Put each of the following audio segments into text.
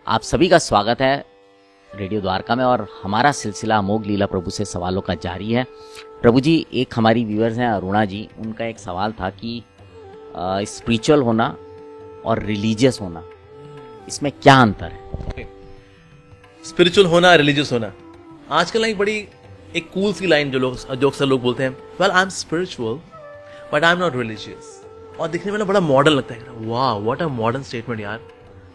आप सभी का स्वागत है रेडियो द्वारका में और हमारा सिलसिला अमोघ लीला प्रभु से सवालों का जारी है। प्रभु जी, एक हमारी व्यूअर्स हैं अरुणा जी, उनका एक सवाल था कि स्पिरिचुअल होना और रिलीजियस होना, इसमें क्या अंतर है? स्पिरिचुअल होना, रिलीजियस होना, आजकल एक बड़ी एक कूल सी लाइन जो अक्सर लोग बोलते हैं, well I am spiritual but I am not religious, और दिखने में बड़ा मॉडर्न लगता है। वाह, व्हाट अ मॉडर्न स्टेटमेंट यार।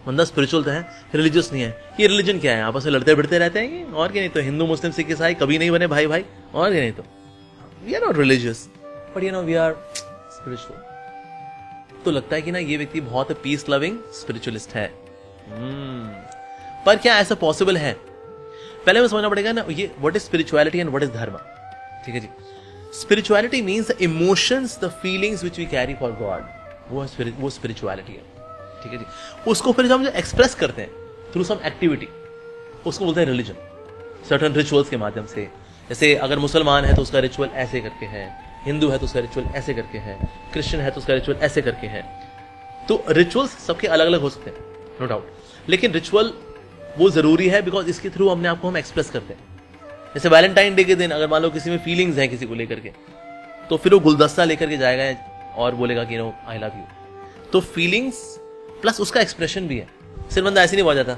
बंदा स्पिरिचुअल तो है, रिलीजियस नहीं है। ये रिलीजन क्या है? आपस में लड़ते भिड़ते रहते हैं और क्या? नहीं तो हिंदू मुस्लिम सिख ईसाई कभी नहीं बने भाई भाई, और क्या? नहीं तो we are not religious but we are spiritual. तो लगता है कि ना ये व्यक्ति बहुत पीस लविंग स्पिरिचुअलिस्ट है। पर क्या ऐसा पॉसिबल है? पहले हमें समझना पड़ेगा ना ये what is spirituality and what is dharma. ठीक है जी। Spirituality means the emotions, the feelings which we carry for God, वो स्पिरिचुअलिटी है। ठीक है जी। उसको फिर हम जो एक्सप्रेस करते हैं थ्रू सम एक्टिविटी, उसको बोलते हैं रिलीजन। सर्टेन रिचुअल्स के माध्यम से, जैसे अगर मुसलमान है तो उसका रिचुअल ऐसे करके है, हिंदू है तो उसका रिचुअल ऐसे करके है, क्रिश्चियन है तो उसका रिचुअल ऐसे करके है। तो रिचुअल्स सबके अलग अलग हो सकते हैं, नो डाउट, लेकिन रिचुअल वो जरूरी है बिकॉज इसके थ्रू अपने आप को हम एक्सप्रेस करते हैं। जैसे वैलेंटाइन डे के दिन अगर मान लो किसी में फीलिंग्स हैं किसी को लेकर के, तो फिर वो गुलदस्ता लेकर के जाएगा और बोलेगा कि नो आई लव यू। तो फीलिंग्स प्लस उसका एक्सप्रेशन भी है। सिर्फ बंदा ऐसे नहीं बोल जाता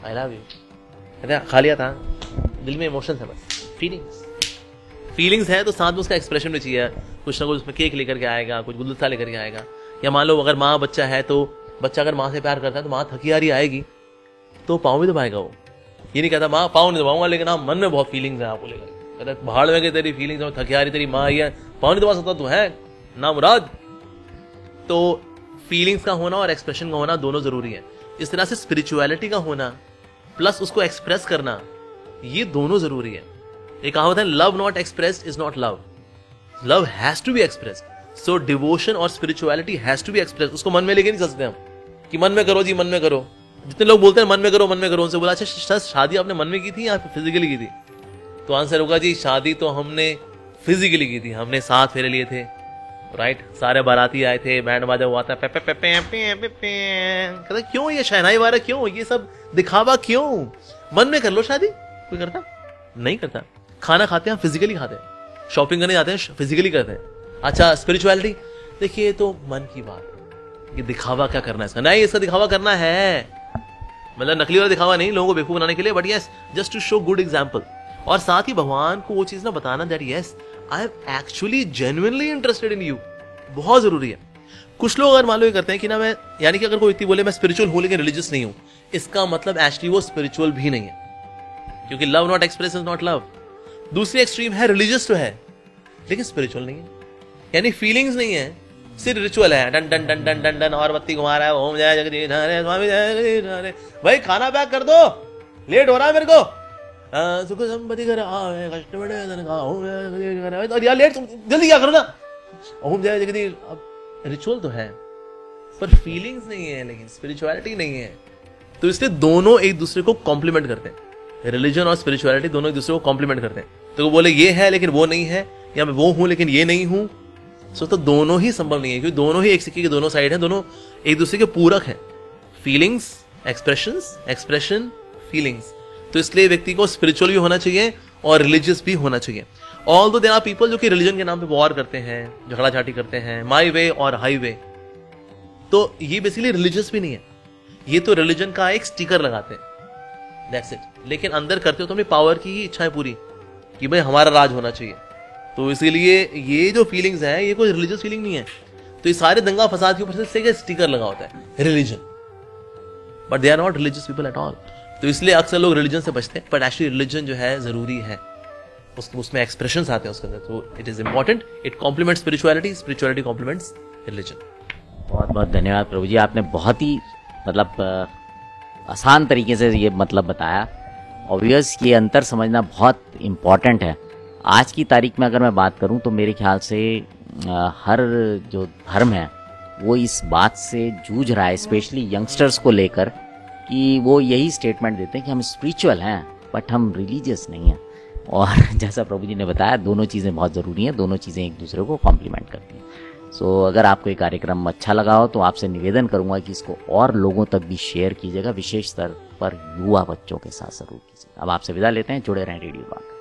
आई लव यू, कहते खा लिया था, दिल में इमोशंस है, बस फीलिंग्स है तो साथ में उसका एक्सप्रेशन भी चाहिए। कुछ ना कुछ उसमें केक लेकर के आएगा, कुछ गुलदस्ता लेकर के आएगा, या मान लो अगर माँ बच्चा है तो बच्चा अगर माँ से प्यार करता है तो माँ थकी हारी आएगी तो पाँव भी दबाएगा। वो ये नहीं कहता माँ पाँव नहीं दबाऊंगा, लेकिन हाँ मन में बहुत फीलिंग्स है आपको लेकर। कहता भाड़ में तेरी फीलिंग्स है, थकी हारी तेरी माँ आई है, पाँव नहीं दबा सकता तू है ना मुराद। तो फीलिंग्स का होना और एक्सप्रेशन का होना दोनों जरूरी है। इस तरह से स्पिरिचुअलिटी का होना प्लस उसको एक्सप्रेस करना, ये दोनों जरूरी है। एक कहावत है, love not expressed is not love, love has to be expressed. So devotion और spirituality has to be expressed. उसको मन में लेके नहीं सकते हम कि मन में करो जी, मन में करो। जितने लोग बोलते हैं मन में करो मन में करो, उनसे बोला अच्छा शादी आपने मन में की थी या फिजिकली की थी? तो आंसर होगा जी शादी तो हमने फिजिकली की थी, हमने 7 फेरे लिए थे, राइट। सारे बाराती आए थे, बैंड बाजा हुआ था, कहता क्यों ये शहनाई वारा, क्यों ये सब दिखावा, क्यों? मन में कर लो शादी। कोई करता नहीं करता। खाना खाते हैं फिजिकली खाते हैं, शॉपिंग करने जाते हैं फिजिकली करते हैं। अच्छा स्पिरिचुअलिटी देखिए तो मन की बात, ये दिखावा क्या करना है इसका? नहीं, इसका दिखावा करना है, मतलब नकली वाला दिखावा नहीं, लोगों को बेवकूफ बनाने के लिए, but yes just to show good example. और साथ ही भगवान को वो चीज ना बताना that yes I am actually genuinely interested in you, बहुत जरूरी है। कुछ लोग अगर मान लो ये करते हैं कि ना मैं, यानी कि अगर कोई व्यक्ति बोले मैं स्पिरिचुअल हूं लेकिन रिलीजियस नहीं हूं, इसका मतलब एक्चुअली वो स्पिरिचुअल भी नहीं है, क्योंकि love not express is not love. दूसरी एक्सट्रीम है, रिलीजियस तो है लेकिन स्पिरिचुअल नहीं है, यानी फीलिंग्स नहीं है, सिर्फ रिचुअल है, done done done done done done और बत्ती घुमा रहा है, ओम जय जगदीश हरे स्वामी जय जगदीश हरे। भाई खाना पैक कर दो, लेट हो रहा है मेरे को, सुख संपत्ति कर आवे कष्ट बड़े धन का, ओम जय जगदीश हरे। और यार लेट, जल्दी क्या करो ना, ओम जय जगदीश। अब रिचुअल तो है पर फीलिंग्स नहीं है, लेकिन स्पिरिचुअलिटी नहीं है। तो इसलिए दोनों एक दूसरे को कॉम्प्लीमेंट करते हैं, रिलीजन और स्पिरिचुअलिटी दोनों एक दूसरे को कॉम्प्लीमेंट करते हैं। तो वो बोले ये है लेकिन वो नहीं है, या मैं वो हूं लेकिन ये नहीं हूं, तो दोनों ही संभव नहीं है, क्योंकि दोनों ही एक सिक्के के दोनों साइड हैं, दोनों एक दूसरे के पूरक हैं। Feelings expressions, expression feelings. तो इसलिए व्यक्ति को स्पिरिचुअल भी होना चाहिए और रिलीजियस भी होना चाहिए। ऑल्दो देयर आर पीपल जो कि रिलीजन के नाम पे वॉर करते हैं, झगड़ा झाटी करते हैं, माई वे और हाई वे, तो ये बेसिकली रिलीजियस भी नहीं है, ये तो रिलीजन का एक स्टिकर लगाते हैं, दैट्स इट। लेकिन अंदर करते हो तो अपनी पावर की ही इच्छा है पूरी कि भाई हमारा राज होना चाहिए। तो इसीलिए ये जो फीलिंग्स है ये कोई रिलीजियस फीलिंग नहीं है। तो ये सारे दंगा फसाद के ऊपर से स्टिकर लगा होता है religion, but they are not religious people at all. तो इसलिए अक्सर लोग रिलीजन से बचते हैं, बट एक्चुअली रिलीजन जो है जरूरी है, उसमें एक्सप्रेशंस आते हैं उसके अंदर। तो it is important, it complements spirituality, spirituality complements religion. बहुत बहुत धन्यवाद प्रभु जी, आपने बहुत ही मतलब आसान तरीके से ये मतलब बताया। ऑब्वियस ये अंतर समझना बहुत इम्पॉर्टेंट है। आज की तारीख में अगर मैं बात करूं तो मेरे ख्याल से हर जो धर्म है वो इस बात से जूझ रहा है, स्पेशली यंगस्टर्स को लेकर, कि वो यही स्टेटमेंट देते हैं कि हम स्पिरिचुअल हैं बट हम रिलीजियस नहीं हैं। और जैसा प्रभु जी ने बताया दोनों चीज़ें बहुत ज़रूरी हैं, दोनों चीज़ें एक दूसरे को कॉम्प्लीमेंट करती हैं। सो अगर आपको ये कार्यक्रम अच्छा लगा हो तो आपसे निवेदन करूंगा कि इसको और लोगों तक भी शेयर कीजिएगा, विशेष स्तर पर युवा बच्चों के साथ जरूर कीजिएगा। अब आपसे विदा लेते हैं, जुड़े रहें रेडियो बाग।